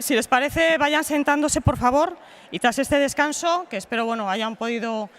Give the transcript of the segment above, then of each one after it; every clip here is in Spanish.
Si les parece, vayan sentándose, por favor, y tras este descanso, que espero hayan podido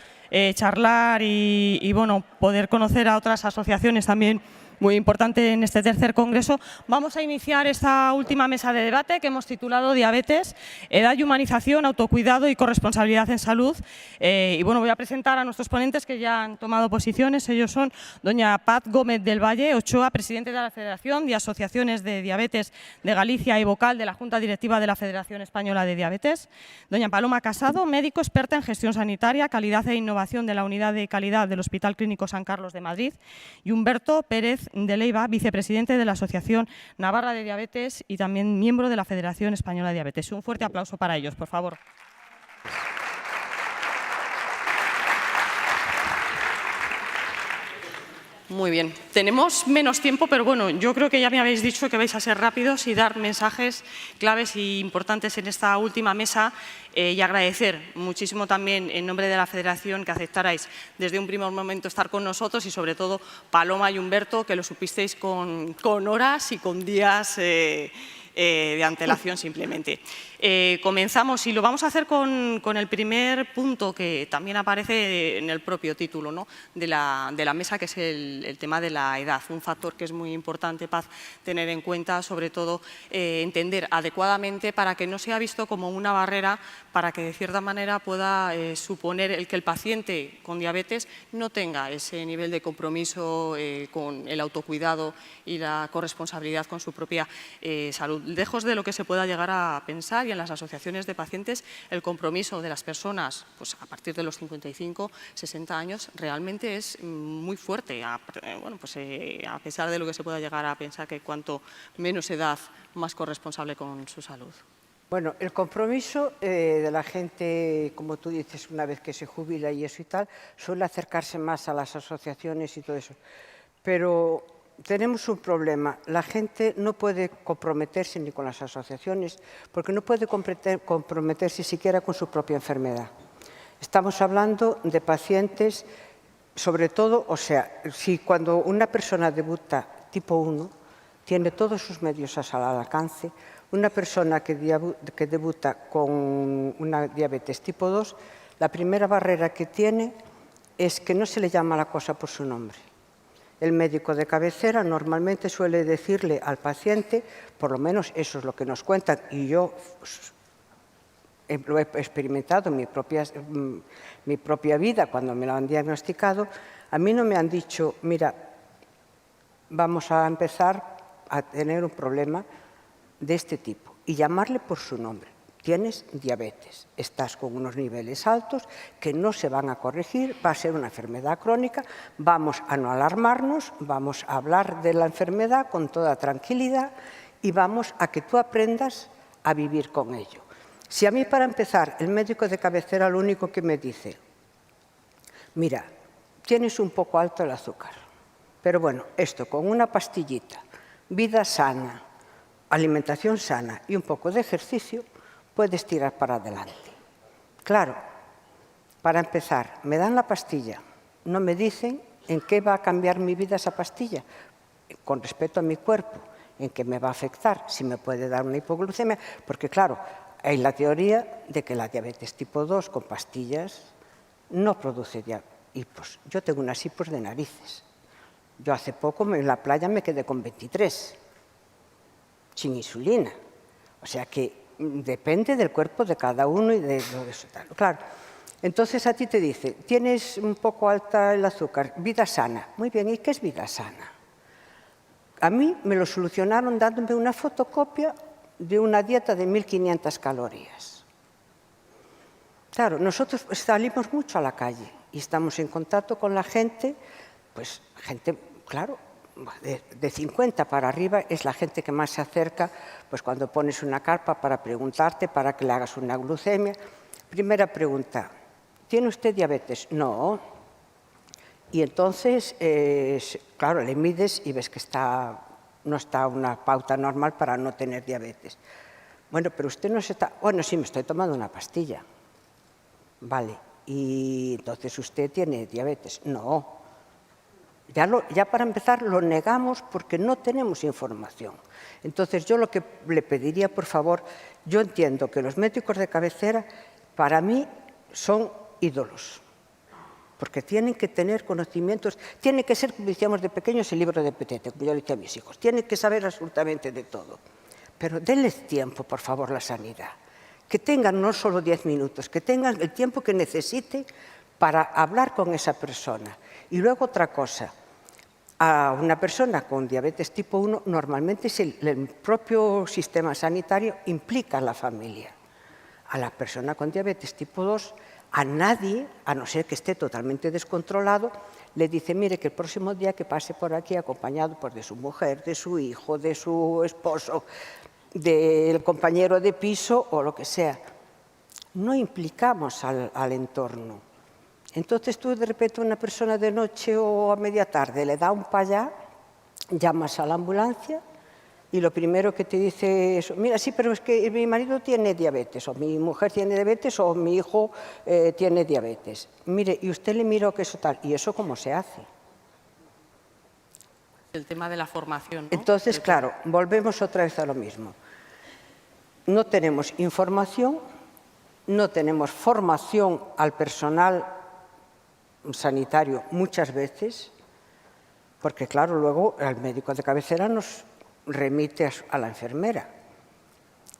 charlar y poder conocer a otras asociaciones también muy importante en este tercer congreso, vamos a iniciar esta última mesa de debate que hemos titulado Diabetes, edad y humanización, autocuidado y corresponsabilidad en salud. Voy a presentar a nuestros ponentes que ya han tomado posiciones. Ellos son doña Paz Gómez del Valle Ochoa, presidente de la Federación de Asociaciones de Diabetes de Galicia y vocal de la Junta Directiva de la Federación Española de Diabetes. Doña Paloma Casado, médico experta en gestión sanitaria, calidad e innovación de la Unidad de Calidad del Hospital Clínico San Carlos de Madrid. Y Humberto Pérez de Leiva, vicepresidente de la Asociación Navarra de Diabetes y también miembro de la Federación Española de Diabetes. Un fuerte aplauso para ellos, por favor. Muy bien, tenemos menos tiempo, pero yo creo que ya me habéis dicho que vais a ser rápidos y dar mensajes claves e importantes en esta última mesa y agradecer muchísimo también en nombre de la Federación que aceptarais desde un primer momento estar con nosotros y sobre todo Paloma y Humberto, que lo supisteis con horas y con días de antelación simplemente. Comenzamos y lo vamos a hacer con el primer punto que también aparece en el propio título, ¿no?, de la mesa, que es el tema de la edad, un factor que es muy importante, Paz, tener en cuenta, sobre todo entender adecuadamente para que no sea visto como una barrera, para que de cierta manera pueda suponer el que el paciente con diabetes no tenga ese nivel de compromiso con el autocuidado y la corresponsabilidad con su propia salud. Lejos de lo que se pueda llegar a pensar, y en las asociaciones de pacientes, el compromiso de las personas a partir de los 55, 60 años realmente es muy fuerte, a pesar de lo que se pueda llegar a pensar que cuanto menos edad, más corresponsable con su salud. Bueno, el compromiso de la gente, como tú dices, una vez que se jubila y eso y tal, suele acercarse más a las asociaciones y todo eso. Pero tenemos un problema. La gente no puede comprometerse ni con las asociaciones porque no puede comprometerse siquiera con su propia enfermedad. Estamos hablando de pacientes, sobre todo, si cuando una persona debuta tipo 1, tiene todos sus medios al alcance. Una persona que debuta con una diabetes tipo 2, la primera barrera que tiene es que no se le llama la cosa por su nombre. El médico de cabecera normalmente suele decirle al paciente, por lo menos eso es lo que nos cuentan, y yo lo he experimentado en mi propia vida cuando me lo han diagnosticado. A mí no me han dicho, mira, vamos a empezar a tener un problema de este tipo, y llamarle por su nombre. Tienes diabetes, estás con unos niveles altos que no se van a corregir, va a ser una enfermedad crónica, vamos a no alarmarnos, vamos a hablar de la enfermedad con toda tranquilidad y vamos a que tú aprendas a vivir con ello. Si a mí, para empezar, el médico de cabecera lo único que me dice, mira, tienes un poco alto el azúcar, pero bueno, esto con una pastillita, vida sana, alimentación sana y un poco de ejercicio, puedes tirar para adelante. Claro, para empezar, me dan la pastilla, no me dicen en qué va a cambiar mi vida esa pastilla, con respecto a mi cuerpo, en qué me va a afectar, si me puede dar una hipoglucemia, porque claro, hay la teoría de que la diabetes tipo 2 con pastillas no produce hipos. Yo tengo unas hipos de narices. Yo hace poco en la playa me quedé con 23, sin insulina. O sea que depende del cuerpo de cada uno y de eso. Claro, entonces a ti te dice, tienes un poco alta el azúcar, vida sana. Muy bien, ¿y qué es vida sana? A mí me lo solucionaron dándome una fotocopia de una dieta de 1500 calorías. Claro, nosotros salimos mucho a la calle y estamos en contacto con la gente, pues gente, claro, de 50 para arriba es la gente que más se acerca, pues cuando pones una carpa para preguntarte, para que le hagas una glucemia. Primera pregunta, ¿tiene usted diabetes? No. Y entonces, claro, le mides y ves que no está una pauta normal para no tener diabetes. Bueno, pero usted no se está... Bueno, sí, me estoy tomando una pastilla. Vale, y entonces usted tiene diabetes. No. Ya para empezar lo negamos porque no tenemos información. Entonces yo lo que le pediría, por favor, yo entiendo que los médicos de cabecera para mí son ídolos, porque tienen que tener conocimientos, tiene que ser, como decíamos de pequeños, el libro de Petete, como yo le decía a mis hijos, tienen que saber absolutamente de todo. Pero denles tiempo, por favor, la sanidad. Que tengan no solo 10 minutos, que tengan el tiempo que necesite para hablar con esa persona. Y luego otra cosa, a una persona con diabetes tipo 1, normalmente el propio sistema sanitario implica a la familia. A la persona con diabetes tipo 2, a nadie, a no ser que esté totalmente descontrolado, le dice, mire, que el próximo día que pase por aquí acompañado de su mujer, de su hijo, de su esposo, del compañero de piso o lo que sea. No implicamos al entorno. Entonces tú de repente a una persona de noche o a media tarde le da un payá, llamas a la ambulancia y lo primero que te dice es, mira, sí, pero es que mi marido tiene diabetes, o mi mujer tiene diabetes, o mi hijo tiene diabetes. Mire, y usted le miró que eso tal, ¿y eso cómo se hace? El tema de la formación, ¿no? Entonces, claro, volvemos otra vez a lo mismo. No tenemos información, no tenemos formación al personal sanitario muchas veces, porque claro, luego el médico de cabecera nos remite a la enfermera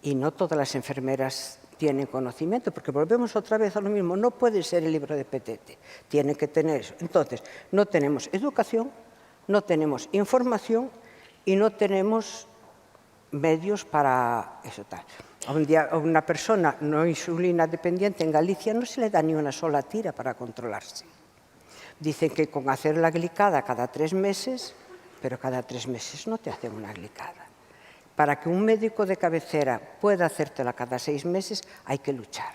y no todas las enfermeras tienen conocimiento, porque volvemos otra vez a lo mismo, no puede ser el libro de Petete, tiene que tener eso. Entonces, no tenemos educación, no tenemos información y no tenemos medios para eso tal. A una persona no insulina dependiente en Galicia no se le da ni una sola tira para controlarse. Dicen que con hacer la glicada cada 3 meses, pero cada 3 meses no te hacen una glicada. Para que un médico de cabecera pueda hacértela cada 6 meses, hay que luchar.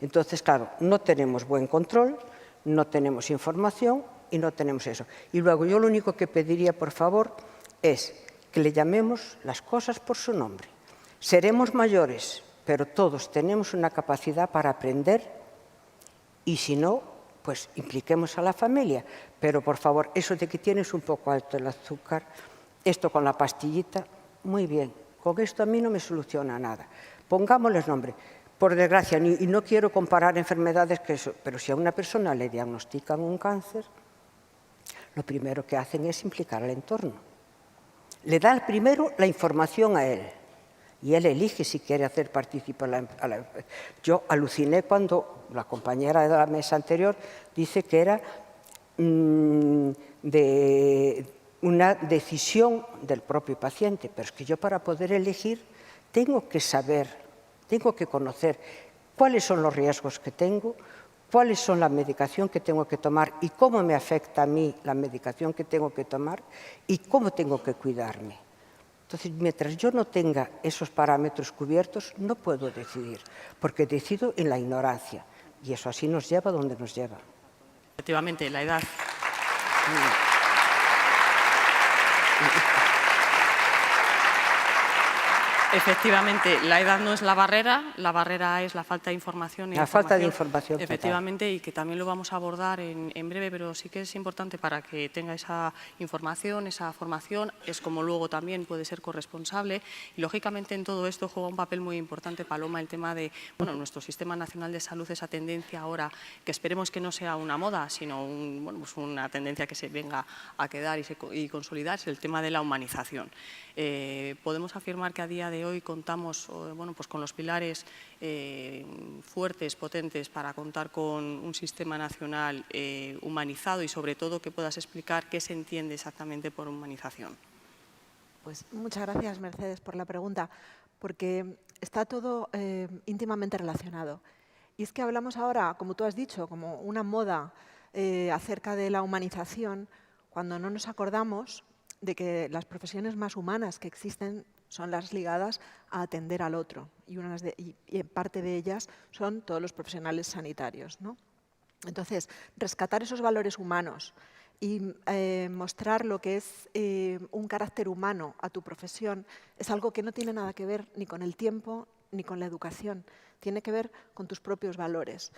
Entonces, claro, no tenemos buen control, no tenemos información y no tenemos eso. Y luego yo lo único que pediría, por favor, es que le llamemos las cosas por su nombre. Seremos mayores, pero todos tenemos una capacidad para aprender y si no, pues impliquemos a la familia. Pero, por favor, eso de que tienes un poco alto el azúcar, esto con la pastillita, muy bien. Con esto a mí no me soluciona nada. Pongámosles nombre. Por desgracia, y no quiero comparar enfermedades, pero si a una persona le diagnostican un cáncer, lo primero que hacen es implicar al entorno. Le da primero la información a él y él elige si quiere hacer participar a la. Yo aluciné cuando la compañera de la mesa anterior dice que era de una decisión del propio paciente, pero es que yo para poder elegir tengo que saber, tengo que conocer cuáles son los riesgos que tengo, cuáles son la medicación que tengo que tomar y cómo me afecta a mí la medicación que tengo que tomar y cómo tengo que cuidarme. Entonces, mientras yo no tenga esos parámetros cubiertos, no puedo decidir, porque decido en la ignorancia. Y eso así nos lleva donde nos lleva. Efectivamente, la edad. Efectivamente, la edad no es la barrera es la falta de información. La falta de información. Efectivamente, y que también lo vamos a abordar en breve, pero sí que es importante para que tenga esa información, esa formación, es como luego también puede ser corresponsable. Y lógicamente en todo esto juega un papel muy importante, Paloma, el tema de, bueno, nuestro Sistema Nacional de Salud, esa tendencia ahora, que esperemos que no sea una moda, sino pues una tendencia que se venga a quedar y consolidar, es el tema de la humanización. Podemos afirmar que a día de hoy contamos pues con los pilares fuertes, potentes, para contar con un sistema nacional humanizado y sobre todo que puedas explicar qué se entiende exactamente por humanización. Pues muchas gracias, Mercedes, por la pregunta, porque está todo íntimamente relacionado. Y es que hablamos ahora, como tú has dicho, como una moda acerca de la humanización, cuando no nos acordamos de que las profesiones más humanas que existen son las ligadas a atender al otro y parte de ellas son todos los profesionales sanitarios, ¿no? Entonces, rescatar esos valores humanos y mostrar lo que es un carácter humano a tu profesión es algo que no tiene nada que ver ni con el tiempo ni con la educación, tiene que ver con tus propios valores.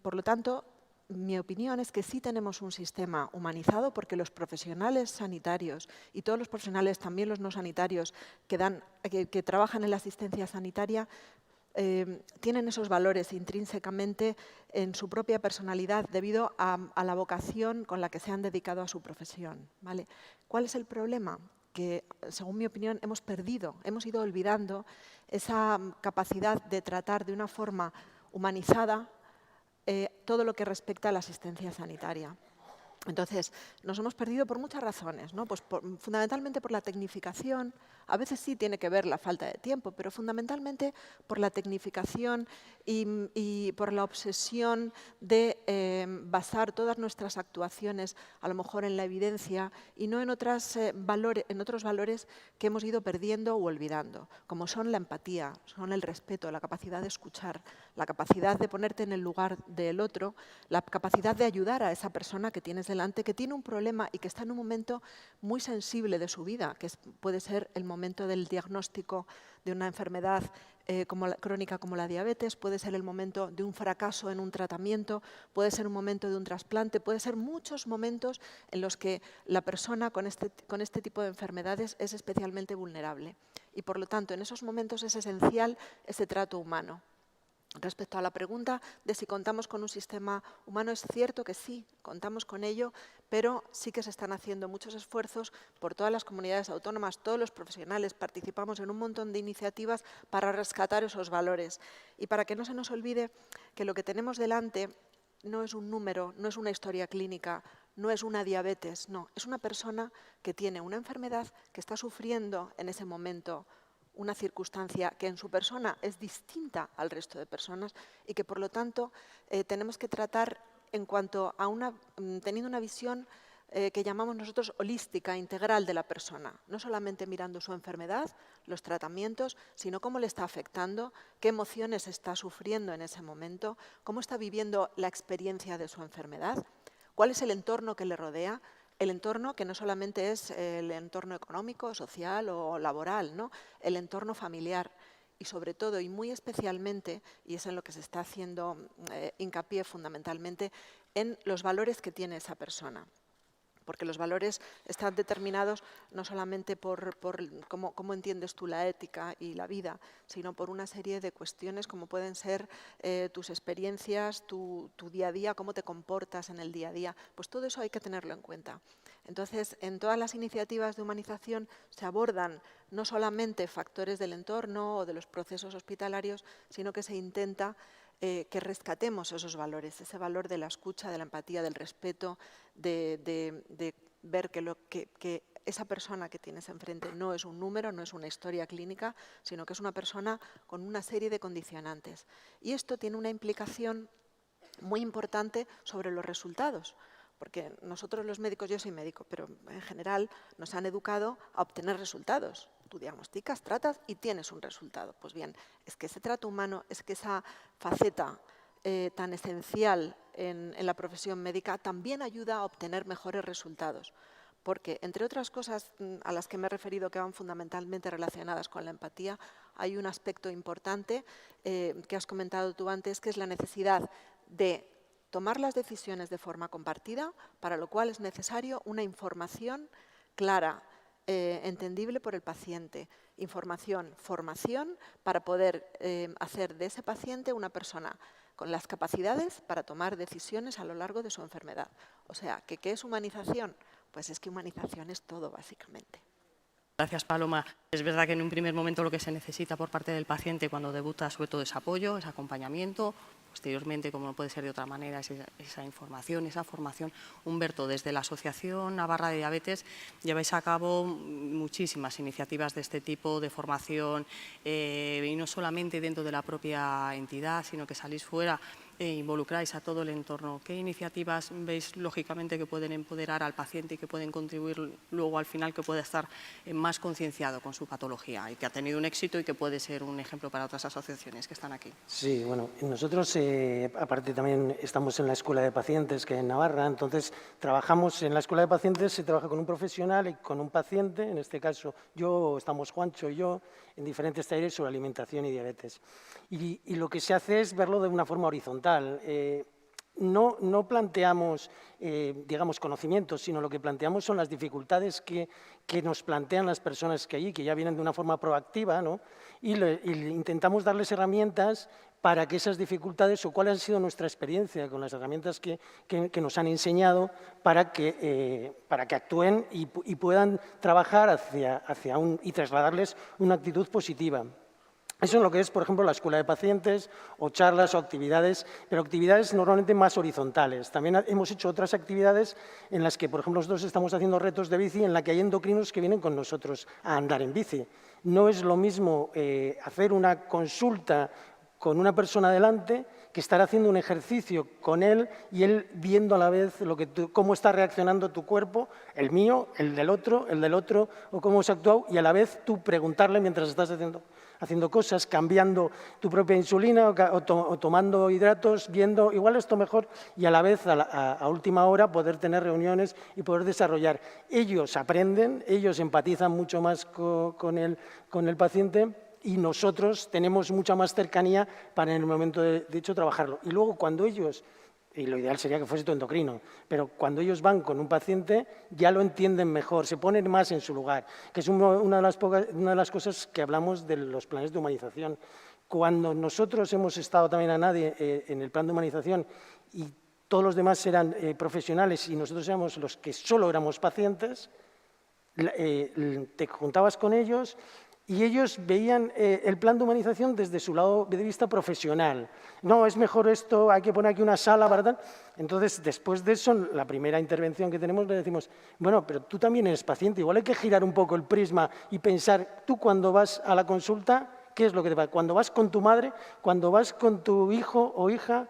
Por lo tanto, mi opinión es que sí tenemos un sistema humanizado porque los profesionales sanitarios y todos los profesionales, también los no sanitarios, que trabajan en la asistencia sanitaria, tienen esos valores intrínsecamente en su propia personalidad debido a la vocación con la que se han dedicado a su profesión, ¿vale? ¿Cuál es el problema? Que, según mi opinión, hemos ido olvidando esa capacidad de tratar de una forma humanizada todo lo que respecta a la asistencia sanitaria. Entonces, nos hemos perdido por muchas razones, ¿no? Pues fundamentalmente por la tecnificación, a veces sí tiene que ver la falta de tiempo, pero fundamentalmente por la tecnificación y por la obsesión de basar todas nuestras actuaciones a lo mejor en la evidencia y no en otros valores que hemos ido perdiendo o olvidando, como son la empatía, son el respeto, la capacidad de escuchar, la capacidad de ponerte en el lugar del otro, la capacidad de ayudar a esa persona que tienes delante, que tiene un problema y que está en un momento muy sensible de su vida, que puede ser el momento del diagnóstico de una enfermedad crónica como la diabetes, puede ser el momento de un fracaso en un tratamiento, puede ser un momento de un trasplante, puede ser muchos momentos en los que la persona con este tipo de enfermedades es especialmente vulnerable. Y por lo tanto, en esos momentos es esencial ese trato humano. Respecto a la pregunta de si contamos con un sistema humano, es cierto que sí, contamos con ello, pero sí que se están haciendo muchos esfuerzos por todas las comunidades autónomas, todos los profesionales, participamos en un montón de iniciativas para rescatar esos valores. Y para que no se nos olvide que lo que tenemos delante no es un número, no es una historia clínica, no es una diabetes, no, es una persona que tiene una enfermedad, que está sufriendo en ese momento una circunstancia que en su persona es distinta al resto de personas y que por lo tanto tenemos que tratar en cuanto a teniendo una visión que llamamos nosotros holística, integral de la persona, no solamente mirando su enfermedad, los tratamientos, sino cómo le está afectando, qué emociones está sufriendo en ese momento, cómo está viviendo la experiencia de su enfermedad, cuál es el entorno que le rodea. El entorno que no solamente es el entorno económico, social o laboral, ¿no? El entorno familiar y sobre todo y muy especialmente, y es en lo que se está haciendo hincapié fundamentalmente, en los valores que tiene esa persona. Porque los valores están determinados no solamente por cómo entiendes tú la ética y la vida, sino por una serie de cuestiones como pueden ser tus experiencias, tu día a día, cómo te comportas en el día a día. Pues todo eso hay que tenerlo en cuenta. Entonces, en todas las iniciativas de humanización se abordan no solamente factores del entorno o de los procesos hospitalarios, sino que se intenta que rescatemos esos valores, ese valor de la escucha, de la empatía, del respeto, de ver que esa persona que tienes enfrente no es un número, no es una historia clínica, sino que es una persona con una serie de condicionantes. Y esto tiene una implicación muy importante sobre los resultados. Porque nosotros los médicos, yo soy médico, pero en general nos han educado a obtener resultados. Tú diagnosticas, tratas y tienes un resultado. Pues bien, es que ese trato humano, es que esa faceta tan esencial en la profesión médica también ayuda a obtener mejores resultados. Porque, entre otras cosas a las que me he referido que van fundamentalmente relacionadas con la empatía, hay un aspecto importante que has comentado tú antes, que es la necesidad de tomar las decisiones de forma compartida, para lo cual es necesario una información clara, entendible por el paciente. Información, formación, para poder hacer de ese paciente una persona con las capacidades para tomar decisiones a lo largo de su enfermedad. O sea, ¿qué es humanización? Pues es que humanización es todo, básicamente. Gracias, Paloma. Es verdad que en un primer momento lo que se necesita por parte del paciente cuando debuta sobre todo es apoyo, es acompañamiento. Posteriormente, como no puede ser de otra manera, esa información, esa formación. Humberto, desde la Asociación Navarra de Diabetes lleváis a cabo muchísimas iniciativas de este tipo de formación y no solamente dentro de la propia entidad, sino que salís fuera e involucráis a todo el entorno. ¿Qué iniciativas veis, lógicamente, que pueden empoderar al paciente y que pueden contribuir luego al final que pueda estar más concienciado con su patología y que ha tenido un éxito y que puede ser un ejemplo para otras asociaciones que están aquí? Sí, bueno, nosotros aparte también estamos en la Escuela de Pacientes que en Navarra, entonces trabajamos en la Escuela de Pacientes, se trabaja con un profesional y con un paciente, en este caso estamos Juancho y yo, en diferentes talleres sobre alimentación y diabetes. Y lo que se hace es verlo de una forma horizontal. no planteamos, digamos, conocimientos, sino lo que planteamos son las dificultades que nos plantean las personas que ya vienen de una forma proactiva, ¿no? Y intentamos darles herramientas para que esas dificultades, o cuál ha sido nuestra experiencia con las herramientas que nos han enseñado, para que actúen y puedan trabajar y trasladarles una actitud positiva. Eso es lo que es, por ejemplo, la escuela de pacientes o charlas o actividades, pero actividades normalmente más horizontales. También hemos hecho otras actividades en las que, por ejemplo, nosotros estamos haciendo retos de bici en la que hay endocrinos que vienen con nosotros a andar en bici. No es lo mismo hacer una consulta con una persona delante que estar haciendo un ejercicio con él y él viendo a la vez cómo está reaccionando tu cuerpo, el mío, el del otro, o cómo se ha actuado, y a la vez tú preguntarle mientras estás haciendo cosas, cambiando tu propia insulina o tomando hidratos, viendo igual esto mejor, y a la vez a última hora poder tener reuniones y poder desarrollar. Ellos aprenden, ellos empatizan mucho más con el paciente, y nosotros tenemos mucha más cercanía para en el momento de hecho trabajarlo. Y luego cuando ellos, y lo ideal sería que fuese tu endocrino, pero cuando ellos van con un paciente ya lo entienden mejor, se ponen más en su lugar, que es una de las cosas que hablamos de los planes de humanización. Cuando nosotros hemos estado también en el plan de humanización y todos los demás eran profesionales y nosotros éramos los que solo éramos pacientes, te juntabas con ellos y ellos veían el plan de humanización desde su lado de vista profesional. No, es mejor esto, hay que poner aquí una sala para tal. Entonces, después de eso, la primera intervención que tenemos, le decimos, bueno, pero tú también eres paciente, igual hay que girar un poco el prisma y pensar, tú cuando vas a la consulta, ¿qué es lo que te pasa? Cuando vas con tu madre, cuando vas con tu hijo o hija,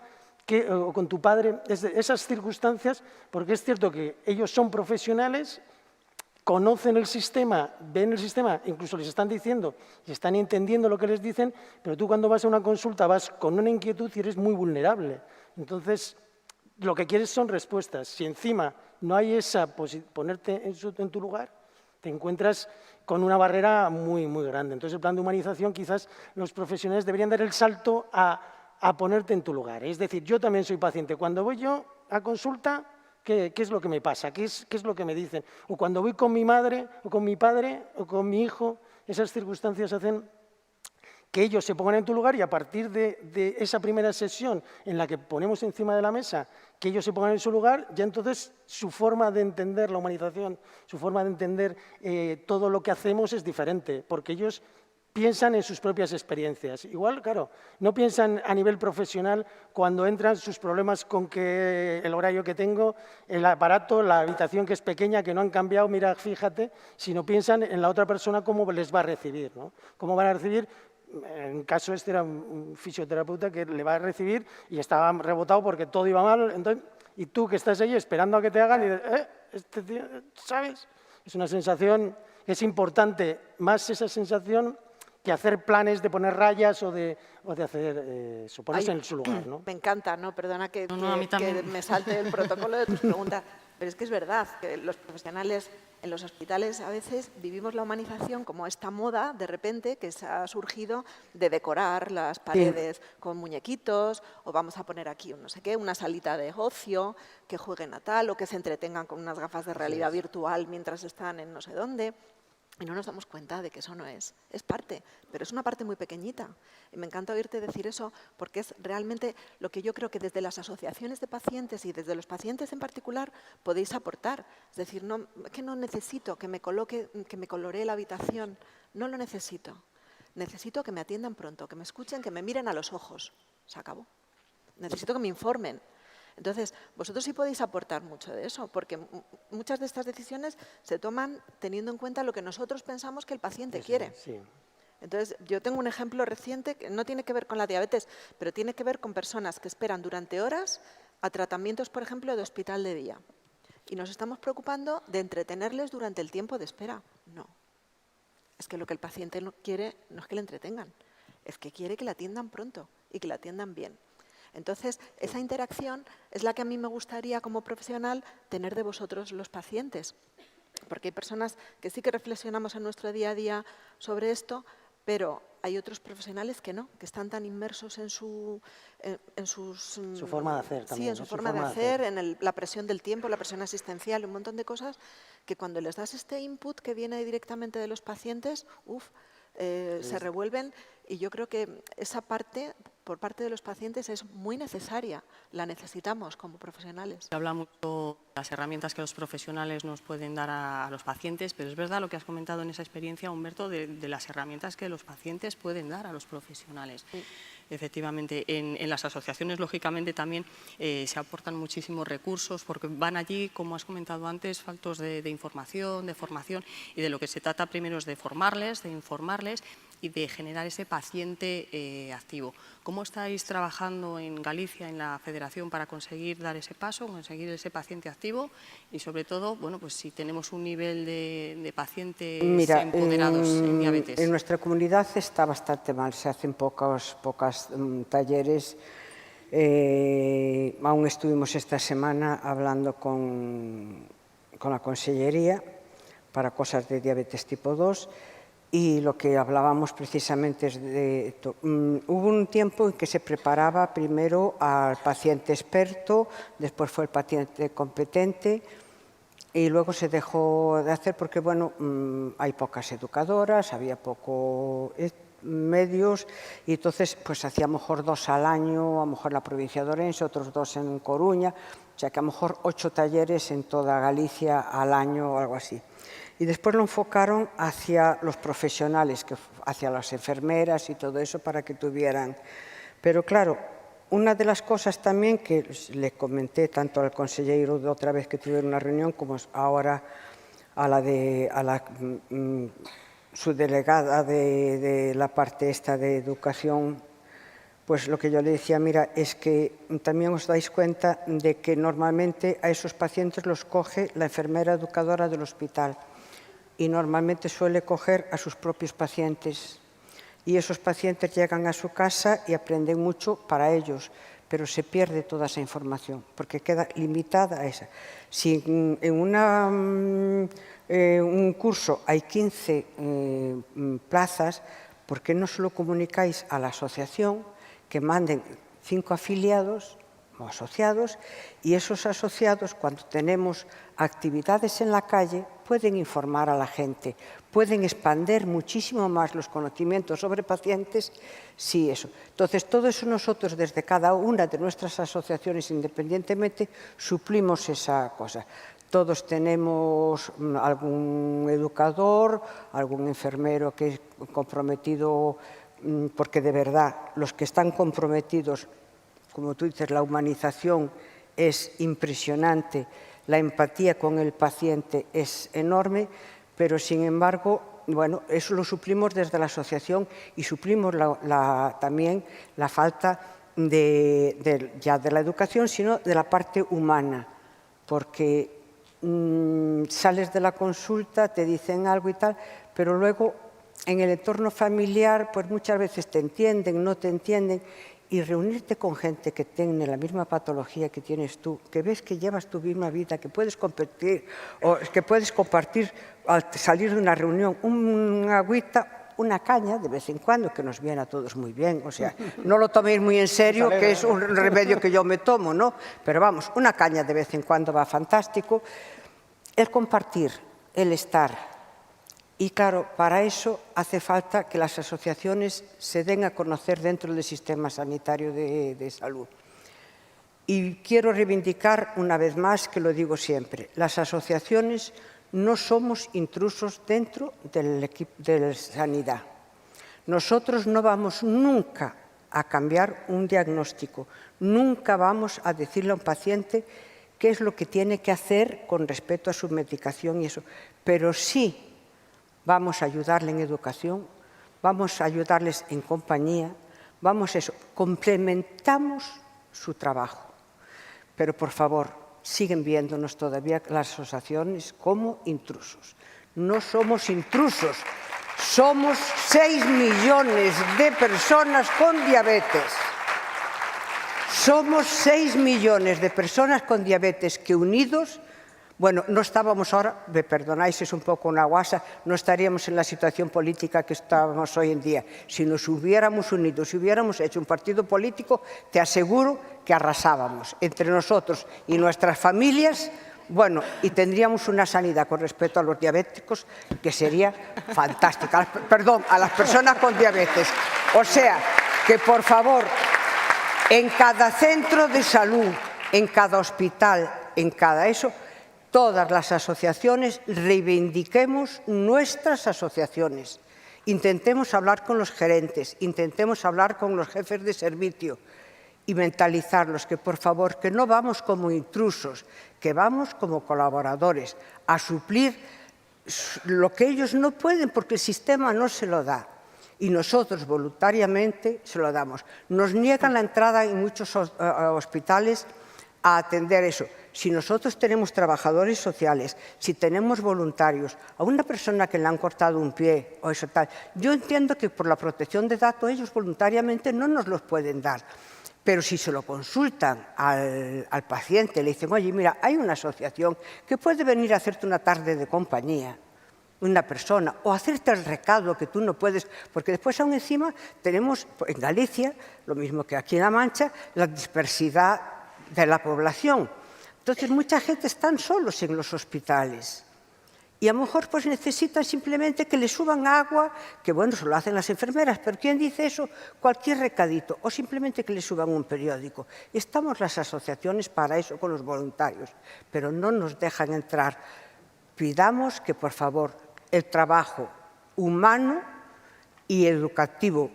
o con tu padre, esas circunstancias, porque es cierto que ellos son profesionales, conocen el sistema, ven el sistema, incluso les están diciendo y están entendiendo lo que les dicen, pero tú cuando vas a una consulta vas con una inquietud y eres muy vulnerable. Entonces, lo que quieres son respuestas. Si encima no hay ponerte en tu lugar, te encuentras con una barrera muy, muy grande. Entonces, el plan de humanización, quizás los profesionales deberían dar el salto a ponerte en tu lugar. Es decir, yo también soy paciente. Cuando voy yo a consulta, ¿qué es lo que me pasa? ¿Qué es lo que me dicen? O cuando voy con mi madre, o con mi padre, o con mi hijo, esas circunstancias hacen que ellos se pongan en tu lugar y a partir de esa primera sesión en la que ponemos encima de la mesa que ellos se pongan en su lugar, ya entonces su forma de entender la humanización, su forma de entender todo lo que hacemos es diferente, porque ellos piensan en sus propias experiencias. Igual, claro, no piensan a nivel profesional cuando entran sus problemas con que el horario que tengo, el aparato, la habitación que es pequeña, que no han cambiado, mira, fíjate, sino piensan en la otra persona cómo les va a recibir, ¿no? Cómo van a recibir. En el caso este era un fisioterapeuta que le va a recibir y estaba rebotado porque todo iba mal. Entonces, y tú que estás ahí esperando a que te hagan y dices, este tío, ¿sabes? Es una sensación, es importante más esa sensación que hacer planes de poner rayas o de hacer, ponerse en su lugar, ¿no? Me encanta, ¿no? Perdona que me salte el protocolo de tus preguntas, pero es que es verdad que los profesionales en los hospitales a veces vivimos la humanización como esta moda, de repente, que se ha surgido de decorar las paredes con muñequitos, o vamos a poner aquí un no sé qué, una salita de ocio, que jueguen a tal, o que se entretengan con unas gafas de realidad virtual mientras están en no sé dónde. Y no nos damos cuenta de que eso no es parte, pero es una parte muy pequeñita. Y me encanta oírte decir eso porque es realmente lo que yo creo que desde las asociaciones de pacientes y desde los pacientes en particular podéis aportar. Es decir, que no necesito que me coloree la habitación, no lo necesito. Necesito que me atiendan pronto, que me escuchen, que me miren a los ojos. Se acabó. Necesito que me informen. Entonces, vosotros sí podéis aportar mucho de eso, porque muchas de estas decisiones se toman teniendo en cuenta lo que nosotros pensamos que el paciente quiere. Sí. Entonces, yo tengo un ejemplo reciente que no tiene que ver con la diabetes, pero tiene que ver con personas que esperan durante horas a tratamientos, por ejemplo, de hospital de día. Y nos estamos preocupando de entretenerles durante el tiempo de espera. No. Es que lo que el paciente no quiere no es que le entretengan, es que quiere que le atiendan pronto y que le atiendan bien. Entonces, esa interacción es la que a mí me gustaría como profesional tener de vosotros los pacientes. Porque hay personas que sí que reflexionamos en nuestro día a día sobre esto, pero hay otros profesionales que no, que están tan inmersos en su forma de hacer también. Sí, en su forma de hacer, en la presión del tiempo, la presión asistencial, un montón de cosas que cuando les das este input que viene directamente de los pacientes, se revuelven, y yo creo que esa parte, por parte de los pacientes, es muy necesaria, la necesitamos como profesionales. Se habla mucho de las herramientas que los profesionales nos pueden dar a los pacientes, pero es verdad lo que has comentado en esa experiencia, Humberto, de las herramientas que los pacientes pueden dar a los profesionales. Sí. Efectivamente, en las asociaciones, lógicamente, también se aportan muchísimos recursos porque van allí, como has comentado antes, faltos de información, de formación, y de lo que se trata primero es de formarles, de informarles y de generar ese paciente activo. ¿Cómo estáis trabajando en Galicia, en la Federación, para conseguir dar ese paso, conseguir ese paciente activo y, sobre todo, bueno, pues si tenemos un nivel de pacientes empoderados en diabetes? En nuestra comunidad está bastante mal, se hacen pocos talleres. Aún estuvimos esta semana hablando con la Consellería para cosas de diabetes tipo 2. Y lo que hablábamos precisamente es de esto. Hubo un tiempo en que se preparaba primero al paciente experto, después fue el paciente competente y luego se dejó de hacer porque, bueno, hay pocas educadoras, había pocos medios y entonces pues hacía a lo mejor 2 al año, a lo mejor en la provincia de Ourense, otros 2 en Coruña, o sea que a lo mejor 8 talleres en toda Galicia al año o algo así. Y después lo enfocaron hacia los profesionales, hacia las enfermeras y todo eso para que tuvieran. Pero claro, una de las cosas también que le comenté tanto al consejero de otra vez que tuvieron una reunión como ahora a la subdelegada de la parte esta de educación, pues lo que yo le decía, mira, es que también os dais cuenta de que normalmente a esos pacientes los coge la enfermera educadora del hospital y normalmente suele coger a sus propios pacientes y esos pacientes llegan a su casa y aprenden mucho para ellos, pero se pierde toda esa información porque queda limitada a esa. Si en un curso hay 15 plazas, ¿por qué no se lo comunicáis a la asociación que manden 5 afiliados o asociados y esos asociados, cuando tenemos actividades en la calle, pueden informar a la gente, pueden expandir muchísimo más los conocimientos sobre pacientes, sí, eso. Entonces, todo eso nosotros, desde cada una de nuestras asociaciones independientemente, suplimos esa cosa. Todos tenemos algún educador, algún enfermero que es comprometido, porque de verdad, los que están comprometidos, como tú dices, la humanización es impresionante, la empatía con el paciente es enorme, pero sin embargo, bueno, eso lo suplimos desde la asociación y suplimos también la falta ya de la educación, sino de la parte humana, porque sales de la consulta, te dicen algo y tal, pero luego en el entorno familiar pues muchas veces te entienden, no te entienden, y reunirte con gente que tiene la misma patología que tienes tú, que ves que llevas tu misma vida, que puedes compartir, o que puedes compartir al salir de una reunión, una agüita, una caña de vez en cuando, que nos viene a todos muy bien, o sea, no lo toméis muy en serio, que es un remedio que yo me tomo, ¿no? Pero vamos, una caña de vez en cuando va fantástico. El compartir, el estar. Y claro, para eso hace falta que las asociaciones se den a conocer dentro del sistema sanitario de salud. Y quiero reivindicar una vez más, que lo digo siempre, las asociaciones no somos intrusos dentro del equipo de sanidad. Nosotros no vamos nunca a cambiar un diagnóstico, nunca vamos a decirle a un paciente qué es lo que tiene que hacer con respecto a su medicación y eso, pero sí vamos a ayudarle en educación, vamos a ayudarles en compañía, complementamos su trabajo. Pero, por favor, siguen viéndonos todavía las asociaciones como intrusos. No somos intrusos, somos 6 millones de personas con diabetes. Somos 6 millones de personas con diabetes que unidos Bueno, no estábamos ahora, me perdonáis, es un poco una guasa, no estaríamos en la situación política que estábamos hoy en día. Si nos hubiéramos unido, si hubiéramos hecho un partido político, te aseguro que arrasábamos entre nosotros y nuestras familias, bueno, y tendríamos una sanidad con respecto a los diabéticos que sería fantástica. Perdón, a las personas con diabetes. O sea, que por favor, en cada centro de salud, en cada hospital, en cada eso, todas las asociaciones reivindiquemos nuestras asociaciones. Intentemos hablar con los gerentes, intentemos hablar con los jefes de servicio y mentalizarlos que, por favor, que no vamos como intrusos, que vamos como colaboradores a suplir lo que ellos no pueden porque el sistema no se lo da. Y nosotros voluntariamente se lo damos. Nos niegan la entrada en muchos hospitales a atender eso. Si nosotros tenemos trabajadores sociales, si tenemos voluntarios, a una persona que le han cortado un pie o eso tal, yo entiendo que por la protección de datos ellos voluntariamente no nos los pueden dar. Pero si se lo consultan al paciente, le dicen, oye, mira, hay una asociación que puede venir a hacerte una tarde de compañía, una persona, o hacerte el recado que tú no puedes, porque después aún encima tenemos en Galicia, lo mismo que aquí en La Mancha, la dispersidad de la población. Entonces, mucha gente están solos en los hospitales y a lo mejor pues necesitan simplemente que le suban agua, que bueno, eso lo hacen las enfermeras, pero ¿quién dice eso? Cualquier recadito, o simplemente que le suban un periódico. Estamos las asociaciones para eso con los voluntarios, pero no nos dejan entrar. Pidamos que, por favor, el trabajo humano y educativo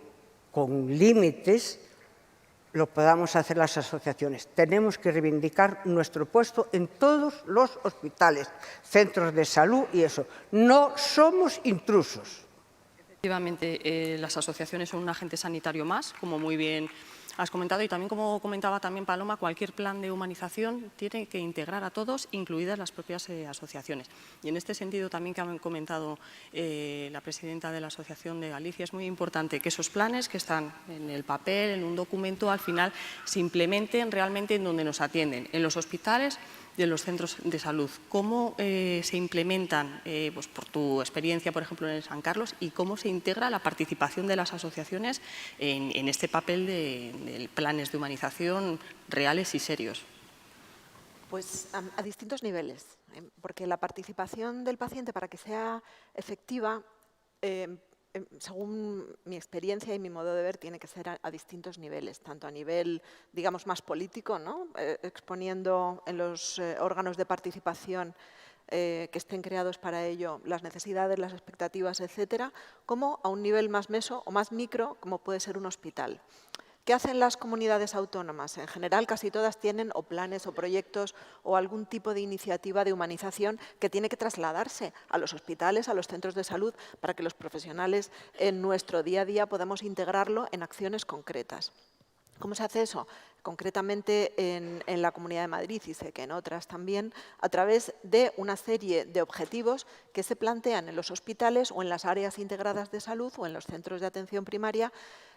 con límites lo podamos hacer las asociaciones. Tenemos que reivindicar nuestro puesto en todos los hospitales, centros de salud y eso. No somos intrusos. Efectivamente, las asociaciones son un agente sanitario más, como muy bien has comentado, y también, como comentaba también Paloma, cualquier plan de humanización tiene que integrar a todos, incluidas las propias asociaciones. Y en este sentido también que han comentado la presidenta de la Asociación de Galicia, es muy importante que esos planes que están en el papel, en un documento, al final se implementen realmente en donde nos atienden, en los hospitales de los centros de salud. ¿Cómo se implementan, pues por tu experiencia, por ejemplo, en San Carlos, y cómo se integra la participación de las asociaciones en este papel de planes de humanización reales y serios? Pues a distintos niveles, porque la participación del paciente, para que sea efectiva, según mi experiencia y mi modo de ver, tiene que ser a distintos niveles, tanto a nivel, digamos, más político, ¿no? Exponiendo en los órganos de participación que estén creados para ello las necesidades, las expectativas, etcétera, como a un nivel más meso o más micro, como puede ser un hospital. ¿Qué hacen las comunidades autónomas? En general, casi todas tienen o planes o proyectos o algún tipo de iniciativa de humanización que tiene que trasladarse a los hospitales, a los centros de salud, para que los profesionales en nuestro día a día podamos integrarlo en acciones concretas. ¿Cómo se hace eso? Concretamente en la Comunidad de Madrid, y sé que en otras también, a través de una serie de objetivos que se plantean en los hospitales o en las áreas integradas de salud o en los centros de atención primaria,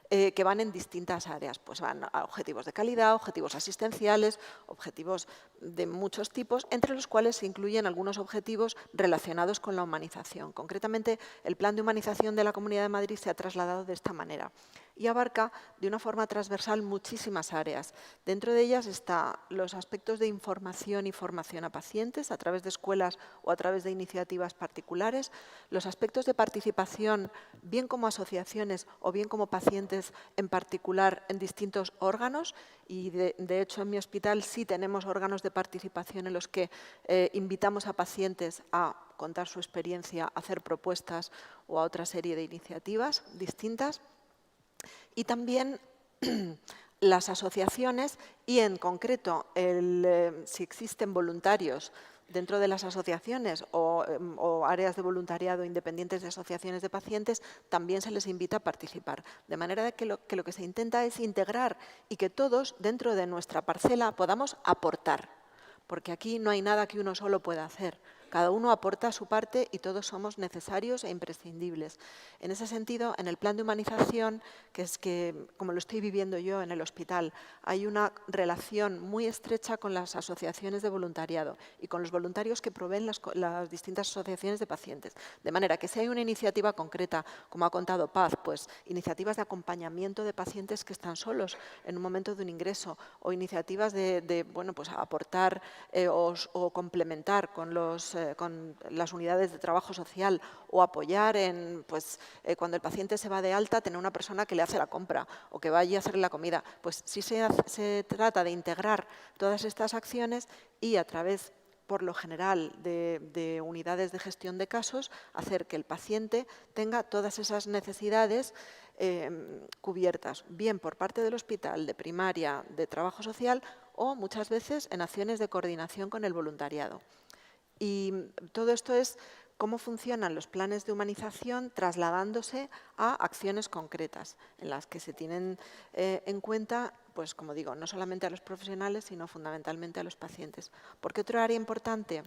que van en distintas áreas. Pues van a objetivos de calidad, objetivos asistenciales, objetivos de muchos tipos, entre los cuales se incluyen algunos objetivos relacionados con la humanización. Concretamente, el plan de humanización de la Comunidad de Madrid se ha trasladado de esta manera y abarca de una forma transversal muchísimas áreas. Dentro de ellas están los aspectos de información y formación a pacientes a través de escuelas o a través de iniciativas particulares, los aspectos de participación, bien como asociaciones o bien como pacientes en particular en distintos órganos, y de hecho en mi hospital sí tenemos órganos de participación en los que invitamos a pacientes a contar su experiencia, a hacer propuestas o a otra serie de iniciativas distintas. Y también las asociaciones y, en concreto, si existen voluntarios dentro de las asociaciones o áreas de voluntariado independientes de asociaciones de pacientes, también se les invita a participar. De manera que lo que se intenta es integrar y que todos, dentro de nuestra parcela, podamos aportar. Porque aquí no hay nada que uno solo pueda hacer. cada uno aporta su parte y todos somos necesarios e imprescindibles. En ese sentido, en el plan de humanización, como lo estoy viviendo yo en el hospital, hay una relación muy estrecha con las asociaciones de voluntariado y con los voluntarios que proveen las distintas asociaciones de pacientes. De manera que si hay una iniciativa concreta, como ha contado Paz, pues iniciativas de acompañamiento de pacientes que están solos en un momento de un ingreso, o iniciativas de bueno, pues aportar o complementar con las unidades de trabajo social, o apoyar en, pues, cuando el paciente se va de alta, tener una persona que le hace la compra o que vaya a hacer la comida. Pues sí se trata de integrar todas estas acciones y a través, por lo general, de unidades de gestión de casos, hacer que el paciente tenga todas esas necesidades cubiertas, bien por parte del hospital, de primaria, de trabajo social, o muchas veces en acciones de coordinación con el voluntariado. Y todo esto es cómo funcionan los planes de humanización trasladándose a acciones concretas, en las que se tienen en cuenta, pues como digo, no solamente a los profesionales, sino fundamentalmente a los pacientes. Porque otro área importante,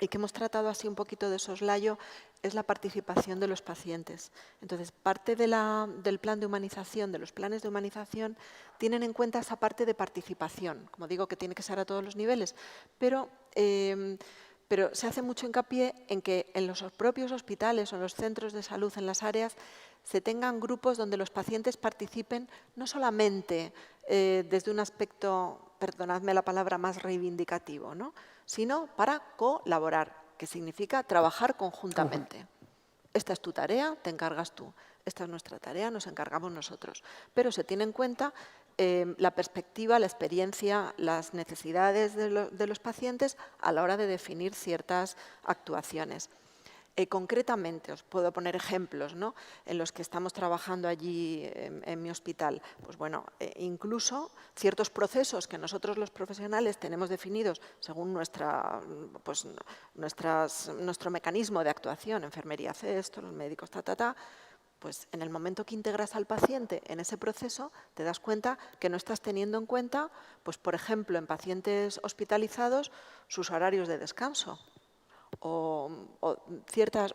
y que hemos tratado así un poquito de soslayo, es la participación de los pacientes. Entonces, parte del plan de humanización, de los planes de humanización, tienen en cuenta esa parte de participación. Como digo, que tiene que ser a todos los niveles, pero se hace mucho hincapié en que en los propios hospitales o en los centros de salud, en las áreas, se tengan grupos donde los pacientes participen no solamente desde un aspecto, perdonadme la palabra, más reivindicativo, ¿no?, sino para colaborar, que significa trabajar conjuntamente. Esta es tu tarea, te encargas tú. Esta es nuestra tarea, nos encargamos nosotros. Pero se tiene en cuenta la perspectiva, la experiencia, las necesidades de los pacientes a la hora de definir ciertas actuaciones. Concretamente, os puedo poner ejemplos, ¿no?, en los que estamos trabajando allí en mi hospital. Pues bueno, incluso ciertos procesos que nosotros los profesionales tenemos definidos según nuestro mecanismo de actuación, enfermería hace esto, los médicos pues en el momento que integras al paciente en ese proceso, te das cuenta que no estás teniendo en cuenta, pues por ejemplo, en pacientes hospitalizados, sus horarios de descanso. O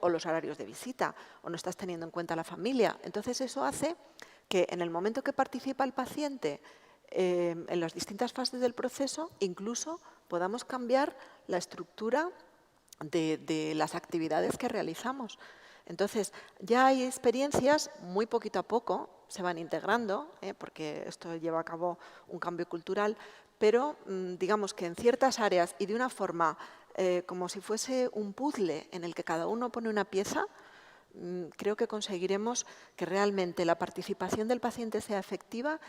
los horarios de visita, o no estás teniendo en cuenta la familia. Entonces eso hace que en el momento que participa el paciente en las distintas fases del proceso, incluso podamos cambiar la estructura de las actividades que realizamos. Entonces ya hay experiencias, muy poquito a poco se van integrando, porque esto lleva a cabo un cambio cultural, pero digamos que en ciertas áreas y de una forma como si fuese un puzzle en el que cada uno pone una pieza, creo que conseguiremos que realmente la participación del paciente sea efectiva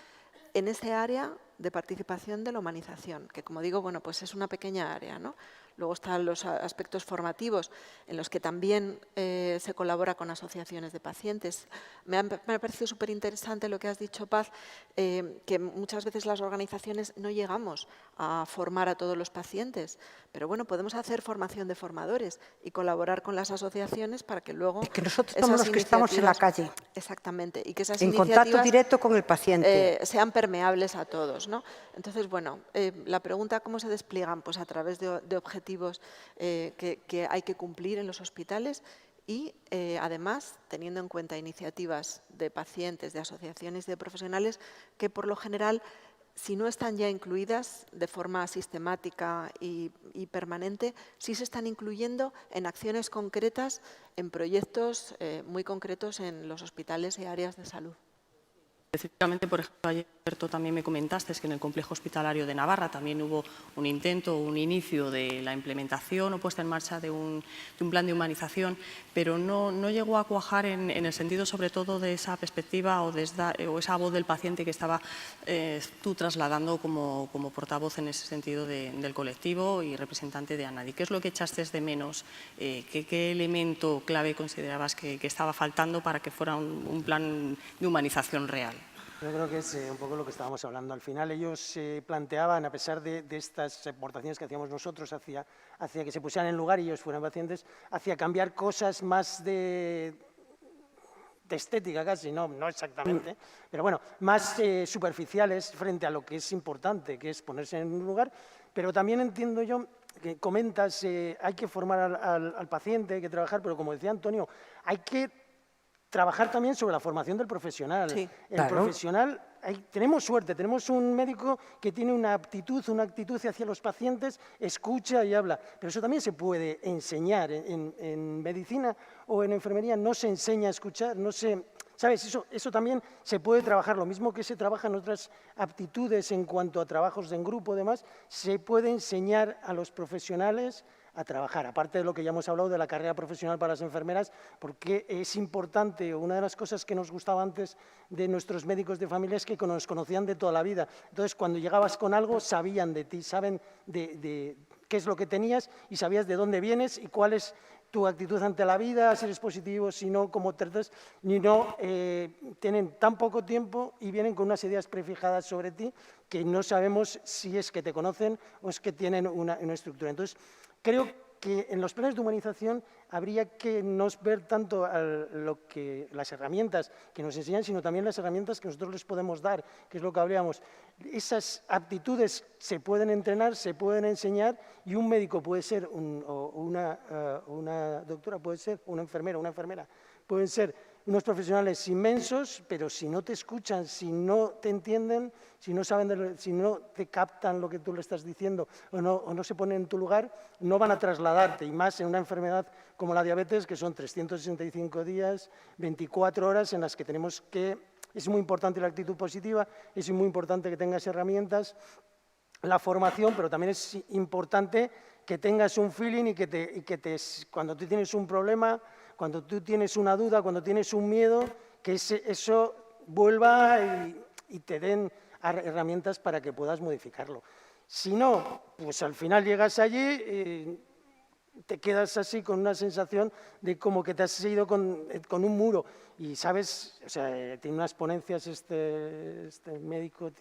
en ese área de participación de la humanización, que como digo, bueno, pues es una pequeña área, ¿no? Luego están los aspectos formativos, en los que también se colabora con asociaciones de pacientes. Me ha parecido súper interesante lo que has dicho, Paz, que muchas veces las organizaciones no llegamos a formar a todos los pacientes, pero bueno, podemos hacer formación de formadores y colaborar con las asociaciones para que luego... Es que nosotros somos los que estamos en la calle. Exactamente. Y que esas en contacto directo con el paciente. Sean permeables a todos, ¿no? Entonces, bueno, la pregunta, ¿cómo se despliegan? Pues a través de objetivos que hay que cumplir en los hospitales y, además, teniendo en cuenta iniciativas de pacientes, de asociaciones de profesionales que, por lo general, si no están ya incluidas de forma sistemática y permanente, sí se están incluyendo en acciones concretas, en proyectos muy concretos en los hospitales y áreas de salud. Específicamente, por ejemplo, ayer tú también me comentaste que en el Complejo Hospitalario de Navarra también hubo un intento, un inicio de la implementación o puesta en marcha de un plan de humanización, pero no llegó a cuajar en el sentido, sobre todo, de esa perspectiva o esa voz del paciente que estaba tú trasladando como portavoz en ese sentido del colectivo y representante de ANADI. ¿Qué es lo que echaste de menos? ¿Qué elemento clave considerabas que estaba faltando para que fuera un plan de humanización real? Yo creo que es un poco lo que estábamos hablando. Al final ellos planteaban, a pesar de estas aportaciones que hacíamos nosotros hacia que se pusieran en lugar y ellos fueran pacientes, hacia cambiar cosas más de estética casi, no exactamente, pero bueno, más superficiales frente a lo que es importante, que es ponerse en un lugar. Pero también entiendo yo que comentas, hay que formar al paciente, hay que trabajar, pero como decía Antonio, hay que trabajar también sobre la formación del profesional. Sí, el profesional, tenemos suerte, tenemos un médico que tiene una actitud hacia los pacientes, escucha y habla, pero eso también se puede enseñar. En medicina o en enfermería no se enseña a escuchar, no se... ¿Sabes? Eso también se puede trabajar, lo mismo que se trabaja en otras aptitudes en cuanto a trabajos en grupo y demás, se puede enseñar a los profesionales a trabajar, aparte de lo que ya hemos hablado de la carrera profesional para las enfermeras, porque es importante, una de las cosas que nos gustaba antes de nuestros médicos de familia es que nos conocían de toda la vida. Entonces, cuando llegabas con algo, sabían de ti, saben de qué es lo que tenías y sabías de dónde vienes y cuál es tu actitud ante la vida, si eres positivo, si no, cómo tratas, ni no, tienen tan poco tiempo y vienen con unas ideas prefijadas sobre ti que no sabemos si es que te conocen o es que tienen una estructura. Entonces, creo que en los planes de humanización habría que no ver tanto las herramientas que nos enseñan, sino también las herramientas que nosotros les podemos dar, que es lo que hablábamos. Esas aptitudes se pueden entrenar, se pueden enseñar y un médico puede ser, una doctora puede ser, una enfermera, pueden ser unos profesionales inmensos, pero si no te escuchan, si no te entienden, si no te captan lo que tú le estás diciendo o no se ponen en tu lugar, no van a trasladarte, y más en una enfermedad como la diabetes, que son 365 días, 24 horas en las que tenemos que... Es muy importante la actitud positiva, es muy importante que tengas herramientas, la formación, pero también es importante que tengas un feeling y que cuando tú tienes un problema, cuando tú tienes una duda, cuando tienes un miedo, que eso vuelva y te den herramientas para que puedas modificarlo. Si no, pues al final llegas allí, te quedas así con una sensación de como que te has ido con un muro. Y sabes, o sea, tiene unas ponencias este médico,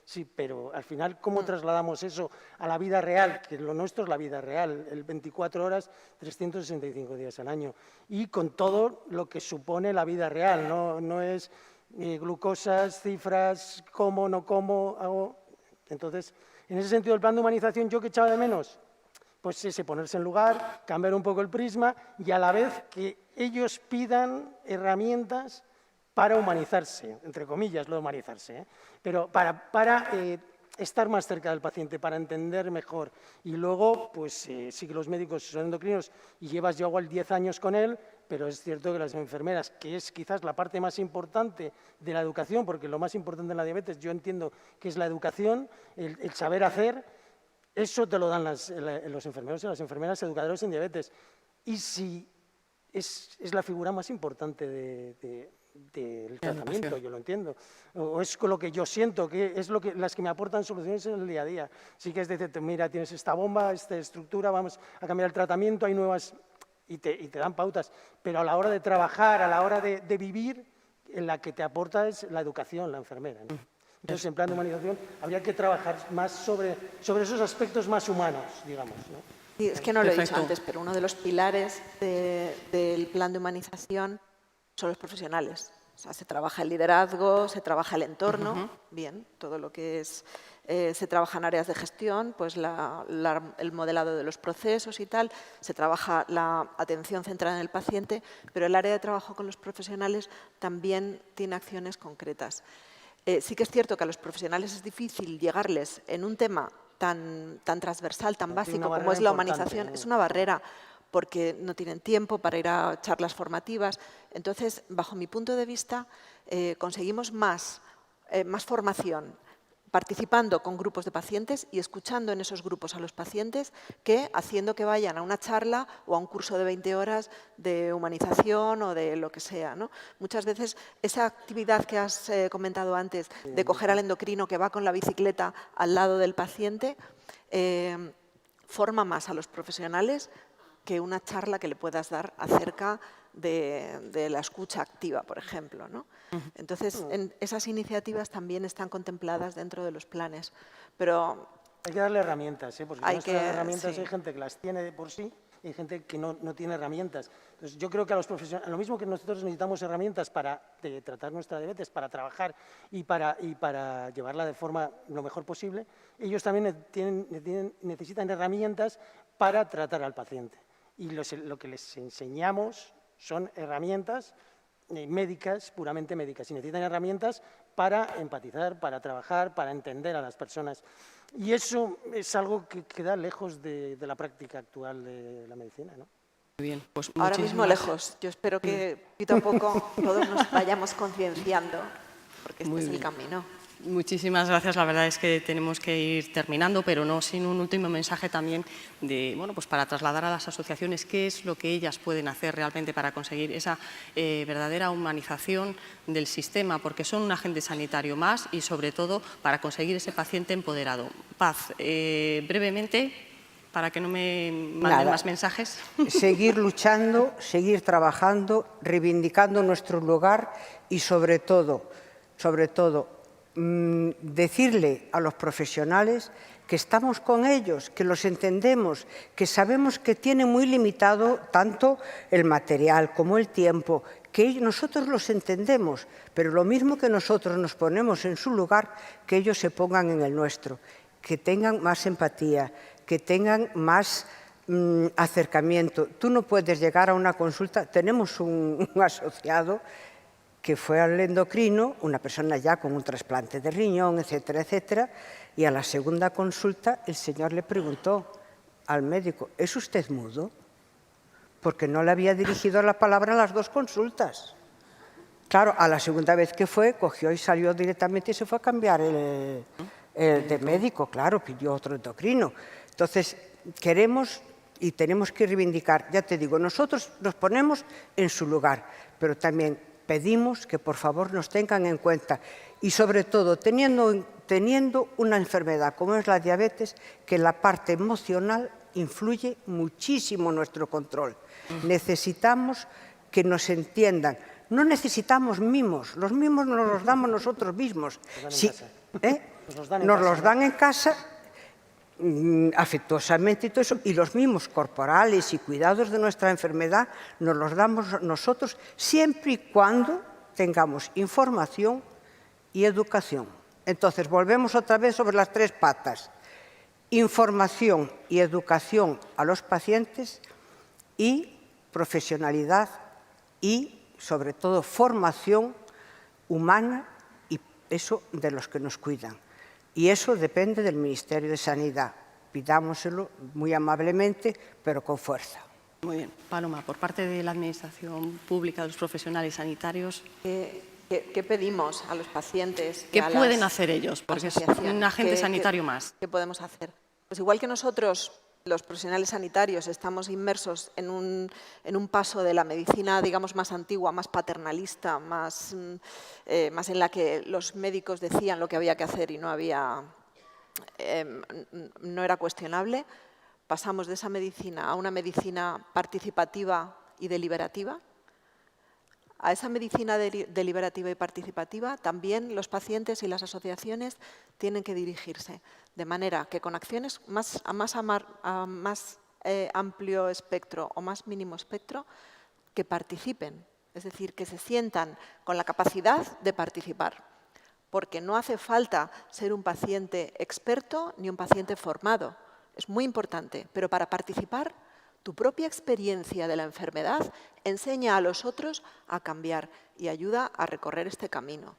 sí, pero al final, ¿cómo trasladamos eso a la vida real? Que lo nuestro es la vida real, el 24 horas, 365 días al año. Y con todo lo que supone la vida real, no es glucosas, cifras, cómo, no cómo, hago. Entonces, en ese sentido, el plan de humanización, ¿yo qué echaba de menos? Pues ese, ponerse en lugar, cambiar un poco el prisma y a la vez que ellos pidan herramientas para humanizarse, entre comillas lo de humanizarse, pero para estar más cerca del paciente, para entender mejor. Y luego, pues sí que los médicos son endocrinos y llevas ya igual 10 años con él, pero es cierto que las enfermeras, que es quizás la parte más importante de la educación, porque lo más importante en la diabetes yo entiendo que es la educación, el saber hacer. Eso te lo dan los enfermeros y las enfermeras educadores en diabetes. Y si es la figura más importante del tratamiento, yo lo entiendo. O es con lo que yo siento, que es las que me aportan soluciones en el día a día. Sí que es decir, mira, tienes esta bomba, esta estructura, vamos a cambiar el tratamiento, hay nuevas... Y te dan pautas. Pero a la hora de trabajar, a la hora de vivir, en la que te aporta es la educación, la enfermera, ¿no? Entonces, en plan de humanización, habría que trabajar más sobre esos aspectos más humanos, digamos, ¿no? Sí, es que no lo he dicho antes, pero uno de los pilares del plan de humanización son los profesionales. O sea, se trabaja el liderazgo, se trabaja el entorno, bien, todo lo que es... se trabaja en áreas de gestión, pues el modelado de los procesos y tal, se trabaja la atención centrada en el paciente, pero el área de trabajo con los profesionales también tiene acciones concretas. Sí que es cierto que a los profesionales es difícil llegarles en un tema tan transversal, tan básico como es la humanización. Es una barrera porque no tienen tiempo para ir a charlas formativas. Entonces, bajo mi punto de vista, conseguimos más formación participando con grupos de pacientes y escuchando en esos grupos a los pacientes que haciendo que vayan a una charla o a un curso de 20 horas de humanización o de lo que sea, ¿no? Muchas veces esa actividad que has comentado antes de coger al endocrino que va con la bicicleta al lado del paciente forma más a los profesionales que una charla que le puedas dar acerca de la escucha activa, por ejemplo, ¿no? Entonces, esas iniciativas también están contempladas dentro de los planes, pero... Hay que darle herramientas, porque hay con estas herramientas hay gente que las tiene de por sí, hay gente que no tiene herramientas. Entonces, yo creo que a los profesionales, lo mismo que nosotros necesitamos herramientas para tratar nuestra diabetes, para trabajar y para llevarla de forma lo mejor posible, ellos también necesitan herramientas para tratar al paciente. Y lo que les enseñamos son herramientas médicas, puramente médicas, y necesitan herramientas para empatizar, para trabajar, para entender a las personas. Y eso es algo que queda lejos de la práctica actual de la medicina, ¿no? Muy bien, pues Ahora mismo lejos. Yo espero que poquito a poco todos nos vayamos concienciando, porque este es el camino. Muchísimas gracias. La verdad es que tenemos que ir terminando, pero no sin un último mensaje también de, bueno, pues para trasladar a las asociaciones qué es lo que ellas pueden hacer realmente para conseguir esa verdadera humanización del sistema, porque son un agente sanitario más y, sobre todo, para conseguir ese paciente empoderado. Paz, brevemente, para que no me manden más mensajes. Seguir luchando, seguir trabajando, reivindicando nuestro lugar y, sobre todo, decirle a los profesionales que estamos con ellos, que los entendemos, que sabemos que tienen muy limitado tanto el material como el tiempo, que nosotros los entendemos, pero lo mismo que nosotros nos ponemos en su lugar, que ellos se pongan en el nuestro, que tengan más empatía, que tengan más acercamiento. Tú no puedes llegar a una consulta, tenemos un asociado que fue al endocrino, una persona ya con un trasplante de riñón, etcétera, etcétera, y a la segunda consulta el señor le preguntó al médico, ¿es usted mudo? Porque no le había dirigido la palabra a las dos consultas. Claro, a la segunda vez que fue, cogió y salió directamente y se fue a cambiar el de médico, claro, pidió otro endocrino. Entonces, queremos y tenemos que reivindicar, ya te digo, nosotros nos ponemos en su lugar, pero también pedimos que por favor nos tengan en cuenta y sobre todo teniendo una enfermedad como es la diabetes, que la parte emocional influye muchísimo en nuestro control. Necesitamos que nos entiendan. No necesitamos mimos, los mimos nos los damos nosotros mismos. Nos los dan en casa afectuosamente y todo eso, y los mimos corporales y cuidados de nuestra enfermedad nos los damos nosotros siempre y cuando tengamos información y educación. Entonces, volvemos otra vez sobre las tres patas. Información y educación a los pacientes y profesionalidad y, sobre todo, formación humana y eso de los que nos cuidan. Y eso depende del Ministerio de Sanidad. Pidámoselo muy amablemente, pero con fuerza. Muy bien. Paloma, por parte de la Administración Pública, de los profesionales sanitarios, ¿qué pedimos a los pacientes? ¿Qué pueden hacer ellos? Porque es un agente sanitario más. ¿Qué podemos hacer? Pues igual que nosotros, los profesionales sanitarios, estamos inmersos en un paso de la medicina, digamos, más antigua, más paternalista, más en la que los médicos decían lo que había que hacer y no era cuestionable. Pasamos de esa medicina a una medicina participativa y deliberativa. A esa medicina deliberativa y participativa también los pacientes y las asociaciones tienen que dirigirse, de manera que con acciones a más amplio espectro o más mínimo espectro, que participen, es decir, que se sientan con la capacidad de participar, porque no hace falta ser un paciente experto ni un paciente formado, es muy importante, pero para participar, tu propia experiencia de la enfermedad enseña a los otros a cambiar y ayuda a recorrer este camino.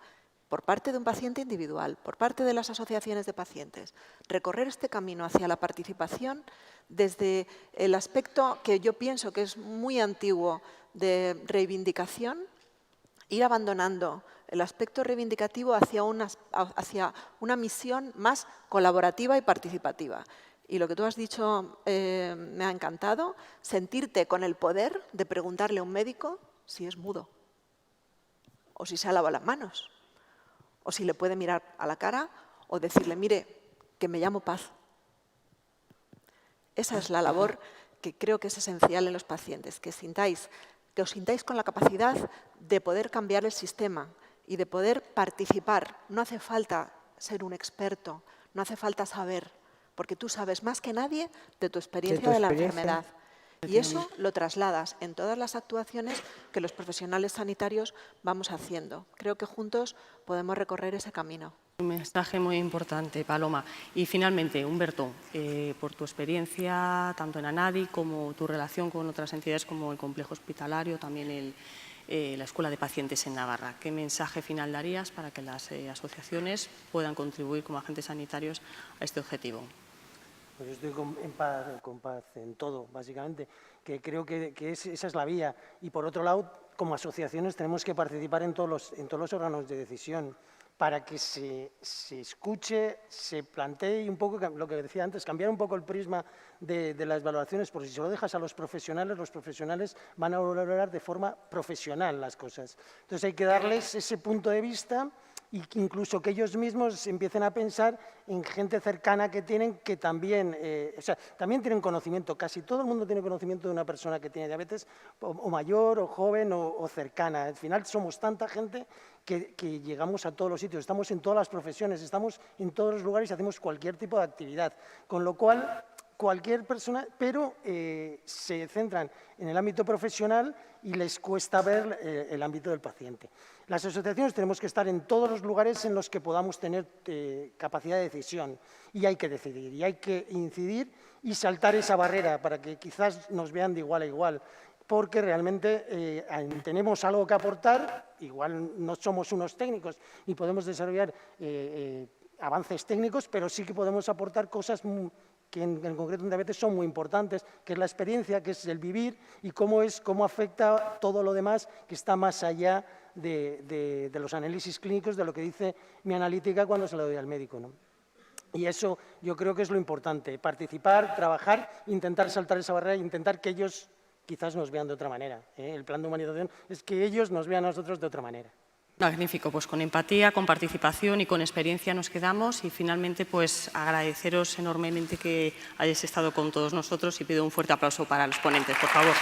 Por parte de un paciente individual, por parte de las asociaciones de pacientes, recorrer este camino hacia la participación desde el aspecto que yo pienso que es muy antiguo de reivindicación, ir abandonando el aspecto reivindicativo hacia una misión más colaborativa y participativa. Y lo que tú has dicho me ha encantado, sentirte con el poder de preguntarle a un médico si es mudo, o si se ha lavado las manos, o si le puede mirar a la cara, o decirle, mire, que me llamo Paz. Esa es la labor que creo que es esencial en los pacientes, que os sintáis con la capacidad de poder cambiar el sistema y de poder participar. No hace falta ser un experto, no hace falta saber, porque tú sabes más que nadie de tu experiencia de la enfermedad. Y eso lo trasladas en todas las actuaciones que los profesionales sanitarios vamos haciendo. Creo que juntos podemos recorrer ese camino. Un mensaje muy importante, Paloma. Y finalmente, Humberto, por tu experiencia tanto en ANADI como tu relación con otras entidades como el Complejo Hospitalario, también la Escuela de Pacientes en Navarra, ¿qué mensaje final darías para que las asociaciones puedan contribuir como agentes sanitarios a este objetivo? Pues yo estoy con paz en todo, básicamente, que creo que esa es la vía. Y por otro lado, como asociaciones tenemos que participar en todos los órganos de decisión para que se escuche, se plantee y un poco lo que decía antes, cambiar un poco el prisma de las valoraciones, porque si se lo dejas a los profesionales van a valorar de forma profesional las cosas. Entonces hay que darles ese punto de vista y incluso que ellos mismos empiecen a pensar en gente cercana que tienen que también, también tienen conocimiento, casi todo el mundo tiene conocimiento de una persona que tiene diabetes, o mayor, o joven, o cercana. Al final somos tanta gente que llegamos a todos los sitios, estamos en todas las profesiones, estamos en todos los lugares y hacemos cualquier tipo de actividad, con lo cual cualquier persona, pero se centran en el ámbito profesional y les cuesta ver el ámbito del paciente. Las asociaciones tenemos que estar en todos los lugares en los que podamos tener capacidad de decisión y hay que decidir, y hay que incidir y saltar esa barrera para que quizás nos vean de igual a igual, porque realmente tenemos algo que aportar, igual no somos unos técnicos y podemos desarrollar avances técnicos, pero sí que podemos aportar cosas que en concreto en diabetes son muy importantes, que es la experiencia, que es el vivir y cómo afecta todo lo demás que está más allá de los análisis clínicos, de lo que dice mi analítica cuando se lo doy al médico, ¿no? Y eso yo creo que es lo importante, participar, trabajar, intentar saltar esa barrera, intentar que ellos quizás nos vean de otra manera. El plan de humanización es que ellos nos vean a nosotros de otra manera. Magnífico, pues con empatía, con participación y con experiencia nos quedamos y finalmente pues agradeceros enormemente que hayáis estado con todos nosotros y pido un fuerte aplauso para los ponentes, por favor.